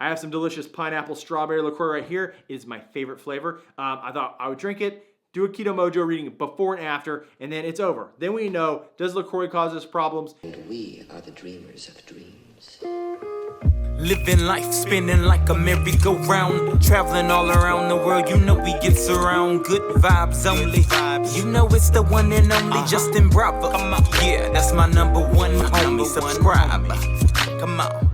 I have some delicious pineapple strawberry Lacroix right here. It is my favorite flavor. I thought I would drink it, do a Keto Mojo reading before and after, and then it's over. Then we know, does Lacroix cause us problems? And we are the dreamers of dreams. Living life, spinning like a merry-go-round. Traveling all around the world, you know we get around. Good vibes only. You know it's the one and only Justin Bravo. Come on. Yeah, that's my number one homie. Subscribe. Come on.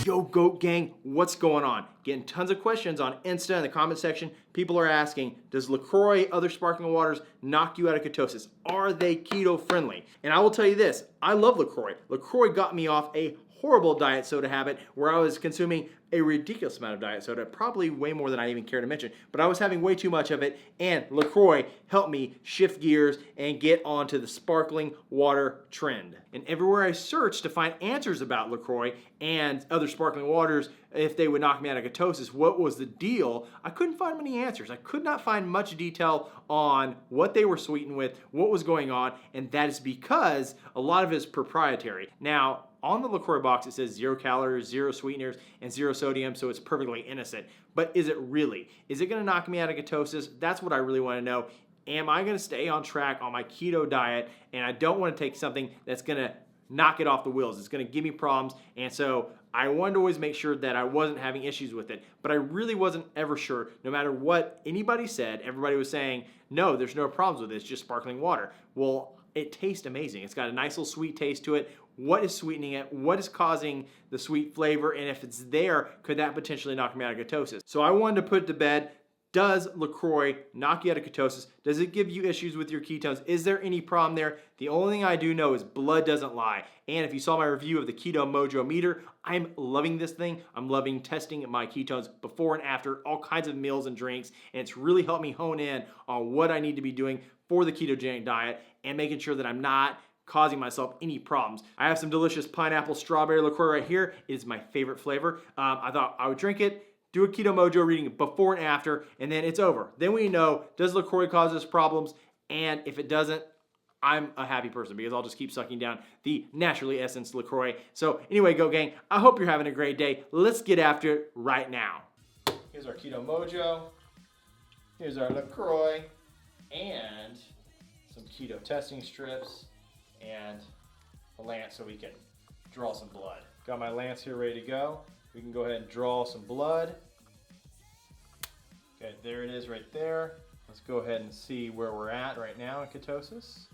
Yo, Goat Gang, what's going on? Getting tons of questions on Insta in the comment section. People are asking, does Lacroix, other sparkling waters, knock you out of ketosis? Are they keto friendly? And I will tell you this, I love Lacroix. Lacroix got me off a horrible diet soda habit where I was consuming a ridiculous amount of diet soda, probably way more than I even care to mention, but I was having way too much of it, and Lacroix helped me shift gears and get onto the sparkling water trend. And everywhere I searched to find answers about Lacroix and other sparkling waters, if they would knock me out of ketosis, what was the deal, I couldn't find many answers. I could not find much detail on what they were sweetened with, what was going on, and that is because a lot of it is proprietary. Now, on the Lacroix box, it says 0 calories, 0 sweeteners, and 0 sodium, so it's perfectly innocent. But is it really? Is it going to knock me out of ketosis? That's what I really want to know. Am I going to stay on track on my keto diet, and I don't want to take something that's going to knock it off the wheels. It's going to give me problems, and so I wanted to always make sure that I wasn't having issues with it, but I really wasn't ever sure. No matter what anybody said, everybody was saying, no, there's no problems with it. It's just sparkling water. Well, it tastes amazing. It's got a nice little sweet taste to it. What is sweetening it? What is causing the sweet flavor? And if it's there, could that potentially knock me out of ketosis? So I wanted to put it to bed. Does Lacroix knock you out of ketosis? Does it give you issues with your ketones? Is there any problem there? The only thing I do know is blood doesn't lie. And if you saw my review of the Keto Mojo meter, I'm loving this thing. I'm loving testing my ketones before and after all kinds of meals and drinks. And it's really helped me hone in on what I need to be doing for the ketogenic diet and making sure that I'm not causing myself any problems. I have some delicious pineapple strawberry Lacroix right here. It is my favorite flavor. I thought I would drink it, do a Keto Mojo reading before and after, and then it's over. Then we know, does Lacroix cause us problems? And if it doesn't, I'm a happy person because I'll just keep sucking down the naturally essenced Lacroix. So anyway, Go Gang, I hope you're having a great day. Let's get after it right now. Here's our Keto Mojo. Here's our Lacroix. And some keto testing strips. And a lance so we can draw some blood. Got my lance here ready to go. We can go ahead and draw some blood. Okay, there it is right there. Let's go ahead and see where we're at right now in ketosis.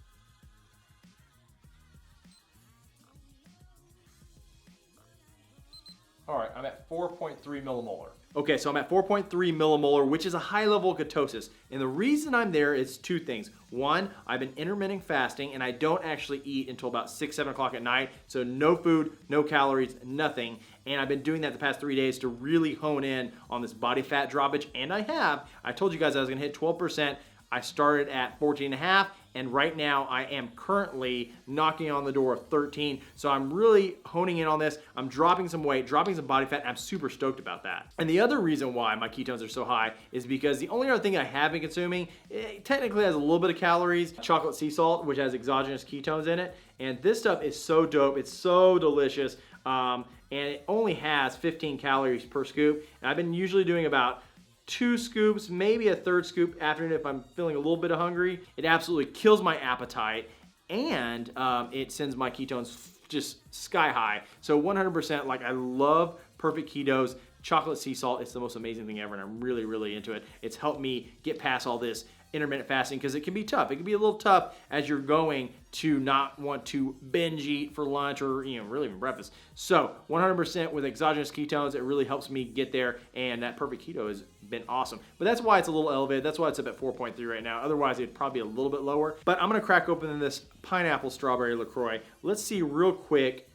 All right, I'm at 4.3 millimolar. Okay, so I'm at 4.3 millimolar, which is a high level of ketosis. And the reason I'm there is two things. One, I've been intermittent fasting and I don't actually eat until about 6, 7 o'clock at night. So no food, no calories, nothing. And I've been doing that the past 3 days to really hone in on this body fat droppage. And I have. I told you guys I was gonna hit 12%. I started at 14.5, and right now I am currently knocking on the door of 13. So I'm really honing in on this. I'm dropping some weight, dropping some body fat, and I'm super stoked about that. And the other reason why my ketones are so high is because the only other thing I have been consuming, it technically has a little bit of calories, chocolate sea salt, which has exogenous ketones in it. And this stuff is so dope. It's so delicious. And it only has 15 calories per scoop. And I've been usually doing about 2 scoops, maybe a 3rd scoop afternoon if I'm feeling a little bit hungry. It absolutely kills my appetite, and it sends my ketones just sky high. So 100%, like, I love perfect ketos. Chocolate sea salt, it's the most amazing thing ever, and I'm really, really into it. It's helped me get past all this intermittent fasting because it can be tough. It can be a little tough as you're going to not want to binge eat for lunch or really even breakfast. So 100% with exogenous ketones, it really helps me get there, and that perfect keto has been awesome. But that's why it's a little elevated. That's why it's up at 4.3 right now. Otherwise, it'd probably be a little bit lower. But I'm gonna crack open this pineapple strawberry Lacroix. Let's see real quick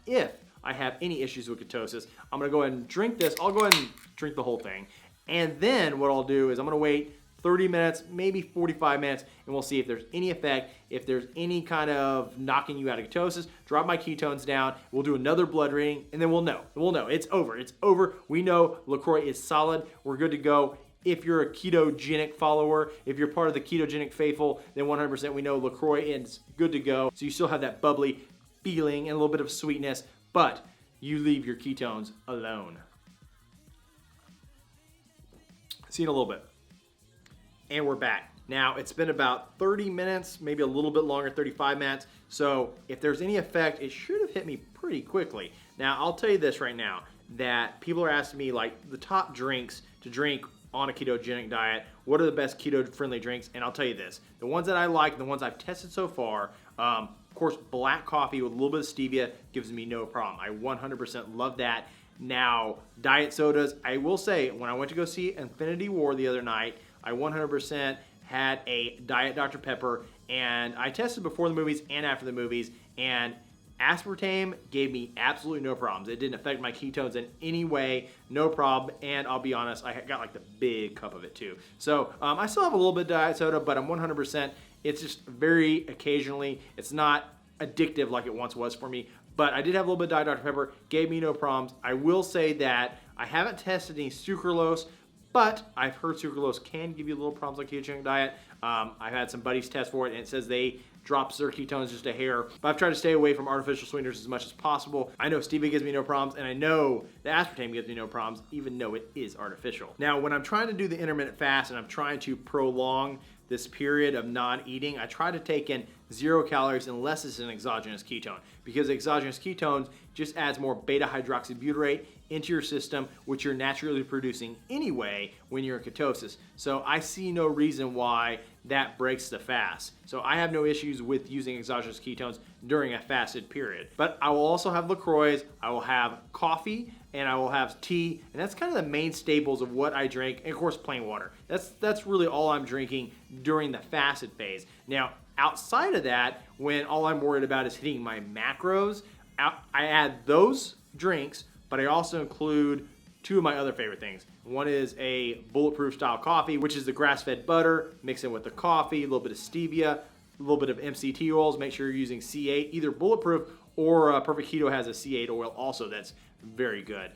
if I have any issues with ketosis. I'm gonna go ahead and drink this. I'll go ahead and drink the whole thing. And then what I'll do is I'm gonna wait 30 minutes, maybe 45 minutes, and we'll see if there's any effect, if there's any kind of knocking you out of ketosis. Drop my ketones down. We'll do another blood reading, and then we'll know. We'll know. It's over. It's over. We know Lacroix is solid. We're good to go. If you're a ketogenic follower, if you're part of the ketogenic faithful, then 100% we know Lacroix is good to go. So you still have that bubbly feeling and a little bit of sweetness, but you leave your ketones alone. See you in a little bit. And we're back. Now, it's been about 30 minutes, maybe a little bit longer, 35 minutes. So if there's any effect, it should have hit me pretty quickly. Now, I'll tell you this right now, that people are asking me like the top drinks to drink on a ketogenic diet. What are the best keto-friendly drinks? And I'll tell you this, the ones that I like, the ones I've tested so far, of course, black coffee with a little bit of stevia gives me no problem. I 100% love that. Now, diet sodas, I will say, when I went to go see Infinity War the other night, I 100% had a Diet Dr. Pepper, and I tested before the movies and after the movies, and aspartame gave me absolutely no problems. It didn't affect my ketones in any way, no problem, and I'll be honest, I got like the big cup of it too. So I still have a little bit of diet soda, but I'm 100%, it's just very occasionally, it's not addictive like it once was for me, but I did have a little bit of Diet Dr. Pepper, gave me no problems. I will say that I haven't tested any sucralose, but I've heard sucralose can give you little problems like ketogenic diet. I've had some buddies test for it, and it says they drops their ketones just a hair. But I've tried to stay away from artificial sweeteners as much as possible. I know stevia gives me no problems, and I know the aspartame gives me no problems, even though it is artificial. Now, when I'm trying to do the intermittent fast and I'm trying to prolong this period of non-eating, I try to take in 0 calories unless it's an exogenous ketone, because exogenous ketones just adds more beta-hydroxybutyrate into your system, which you're naturally producing anyway when you're in ketosis. So I see no reason why that breaks the fast. So I have no issues with using exogenous ketones during a fasted period. But I will also have Lacroix, I will have coffee, and I will have tea, and that's kind of the main staples of what I drink, and of course plain water. That's really all I'm drinking during the fasted phase. Now, outside of that, when all I'm worried about is hitting my macros, I add those drinks, but I also include 2 of my other favorite things. One is a bulletproof style coffee, which is the grass-fed butter, mix in with the coffee, a little bit of stevia, a little bit of MCT oils. Make sure you're using C8, either bulletproof or Perfect Keto has a C8 oil also that's very good.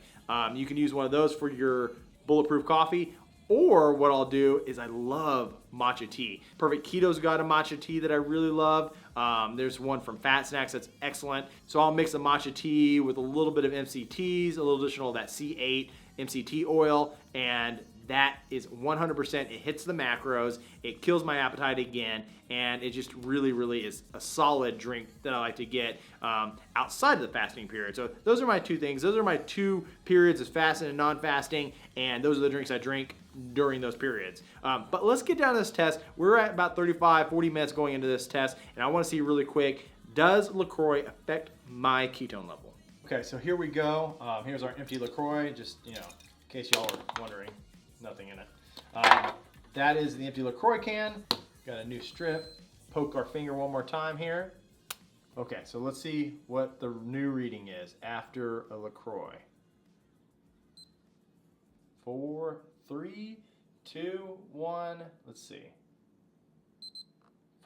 You can use one of those for your bulletproof coffee, or what I'll do is I love matcha tea. Perfect Keto's got a matcha tea that I really love. There's one from Fat Snacks that's excellent. So I'll mix the matcha tea with a little bit of MCTs, a little additional of that C8 MCT oil, and that is 100%, it hits the macros, it kills my appetite again, and it just really, really is a solid drink that I like to get outside of the fasting period. So those are my 2 things. Those are my 2 periods of fasting and non-fasting, and those are the drinks I drink during those periods. But let's get down to this test. We're at about 35, 40 minutes going into this test, and I want to see really quick, does Lacroix affect my ketone level? Okay, so here we go. Here's our empty Lacroix, just, in case y'all are wondering. Nothing in it. That is the empty Lacroix can. Got a new strip. Poke our finger one more time here. Okay, so let's see what the new reading is after a Lacroix. 4, 3, 2, 1. Let's see.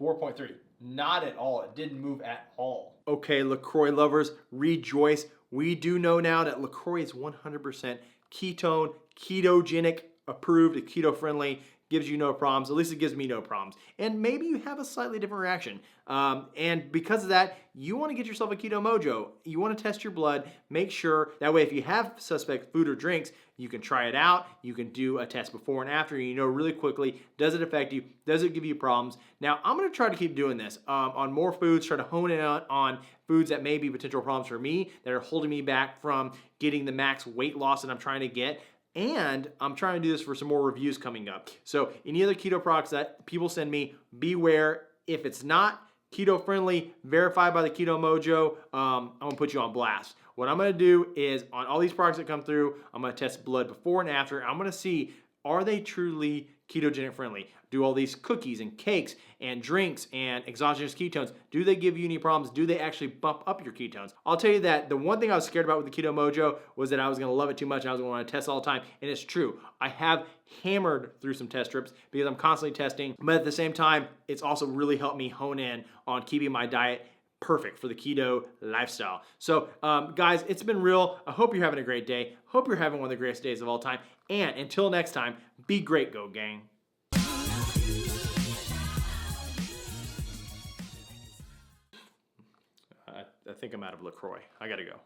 4.3. Not at all. It didn't move at all. Okay, Lacroix lovers, rejoice. We do know now that Lacroix is 100% ketone, ketogenic, approved, keto-friendly, gives you no problems. At least it gives me no problems. And maybe you have a slightly different reaction. And because of that, you want to get yourself a Keto Mojo. You want to test your blood. Make sure, that way if you have suspect food or drinks, you can try it out. You can do a test before and after. You know really quickly, does it affect you? Does it give you problems? Now, I'm going to try to keep doing this on more foods, try to hone in on foods that may be potential problems for me, that are holding me back from getting the max weight loss that I'm trying to get. And I'm trying to do this for some more reviews coming up. So any other keto products that people send me, beware. If it's not keto friendly, verified by the Keto Mojo, I'm gonna put you on blast. What I'm gonna do is on all these products that come through, I'm gonna test blood before and after. I'm gonna see, are they truly ketogenic friendly? Do all these cookies and cakes and drinks and exogenous ketones, do they give you any problems? Do they actually bump up your ketones? I'll tell you that the one thing I was scared about with the Keto Mojo was that I was gonna love it too much and I was gonna wanna test all the time, and it's true. I have hammered through some test strips because I'm constantly testing, but at the same time, it's also really helped me hone in on keeping my diet perfect for the keto lifestyle. So guys, it's been real. I hope you're having a great day. Hope you're having one of the greatest days of all time. And until next time, be great, Go Gang. I think I'm out of Lacroix. I gotta go.